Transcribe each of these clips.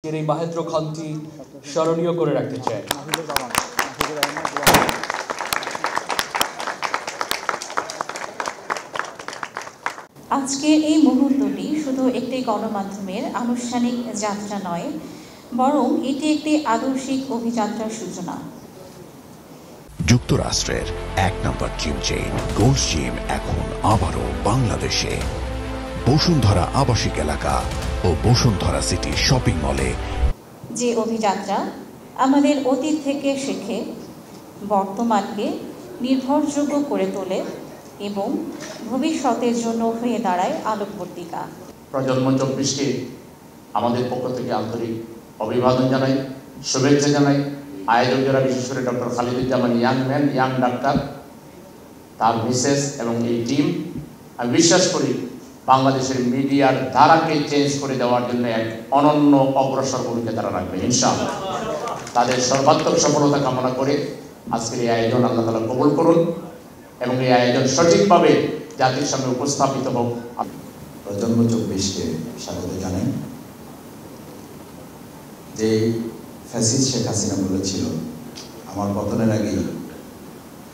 এই মাহেন্দ্র খানটি স্মরণীয় করে রাখতে চাই। আজকের এই মুহূর্তটি শুধু একটি গণমাধ্যমের আনুষ্ঠানিক যাত্রা নয়, বরং এটি একটি আদর্শিক অভিযাত্রার সূচনা। যুক্তরাষ্ট্রের এক নম্বর জিম চেইন গোল্ডস জিম এখন আবারও বাংলাদেশে। বসুন্ধরা আবাসিক এলাকা ও বসুন্ধরা সিটি শপিং মলে। যে অভিযাত্রা আমাদের অতীত থেকে শেখে, বর্তমানকে নির্ভরযোগ্য করে তোলে এবং ভবিষ্যতের জন্য হয়ে দাঁড়ায় আলোকবর্তিকা। প্রজন্ম 24কে আমাদের পক্ষ থেকে আন্তরিক অভিবাদন জানাই, শুভেচ্ছা জানাই। আয়োজক যারা, বিশেষ করে doctor Khaliduzzaman young man, young doctor, তার মিসেস এবং এই টিম, আমি বিশ্বাস করি বাংলাদেশের মিডিয়ার ধারাকে চেঞ্জ করে দেওয়ার জন্য এক অনন্য অগ্রসর ভূমিকা তারা রাখবে ইনশাআল্লাহ। তাদের সর্বাত্মক সফলতা কামনা করে আজকের এই আয়োজন আল্লাহ তাআলা কবুল করুন এবং এই আয়োজন সঠিকভাবে জাতির সামনে উপস্থাপিত হোক। প্রজন্ম 24কে স্বাগত জানাই। যে ফ্যাসিস্ট শেখ হাসিনা বলেছিল, আমার পতনের আগেই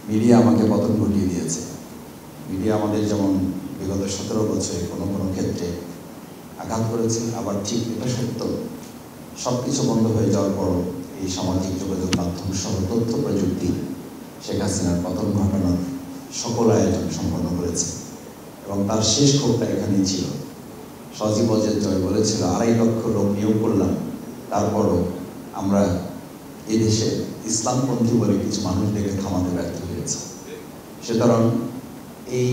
মিডিয়া আমাকে পতন ঘটিয়ে দিয়েছে। মিডিয়া আমাদের যেমন বিগত 17 বছরে কোনো কোনো ক্ষেত্রে আঘাত করেছে, আবার ঠিক এটা সত্য সব কিছু বন্ধ হয়ে যাওয়ার পরও এই সামাজিক যোগাযোগ মাধ্যম সহ তথ্য প্রযুক্তি শেখ হাসিনার পতন ঘটানোর সকল আয়োজন সম্পন্ন করেছে এবং তার শেষ ক্ষোভটা এখানেই ছিল। সজীব অজের জয় বলেছিল, 2.5 লক্ষ লোক নিয়োগ করলাম, তারপরও আমরা এই দেশে ইসলামপন্থী বলে কিছু মানুষ দেখে থামাতে ব্যর্থ হয়েছে। সুতরাং এই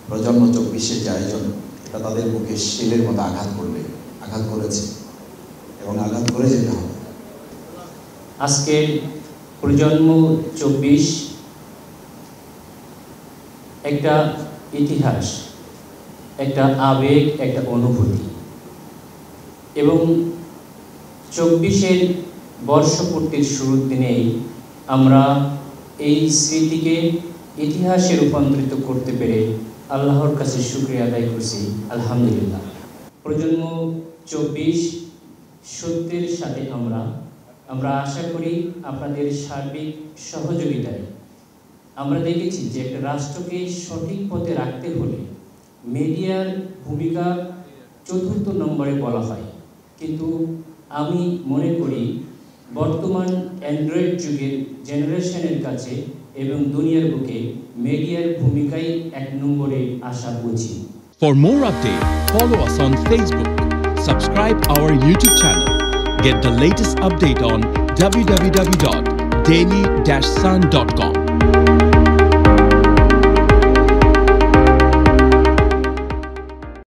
প্রজন্ম 24-এর যে আয়োজন, এটা তাদের মুখে শিলের মতো আঘাত করেছে এবং আঘাত করে যেতে হবে। আজকের প্রজন্ম 24 একটা ইতিহাস, একটা আবেগ, একটা অনুভূতি এবং 24-এর বর্ষপূর্তির শুরুর দিনেই আমরা এই স্মৃতিকে ইতিহাসে রূপান্তরিত করতে পেরে আল্লাহর কাছে শুকরিয়া আদায় করছি, আলহামদুলিল্লাহ। প্রজন্ম 24 সত্যের সাথে আমরা আশা করি আপনাদের সার্বিক সহযোগিতায় আমরা দেখেছি যে একটা রাষ্ট্রকে সঠিক পথে রাখতে হলে মিডিয়ার ভূমিকা 4র্থ নম্বরে বলা হয়, কিন্তু আমি মনে করি বর্তমান অ্যান্ড্রয়েড যুগের জেনারেশনের কাছে এবং দুনিয়ার বুকে মিডিয়ার ভূমিকাই 1 নম্বরে আসা উচিত। For more updates, follow us on Facebook, subscribe our YouTube channel, get the latest update on www.daily-sun.com.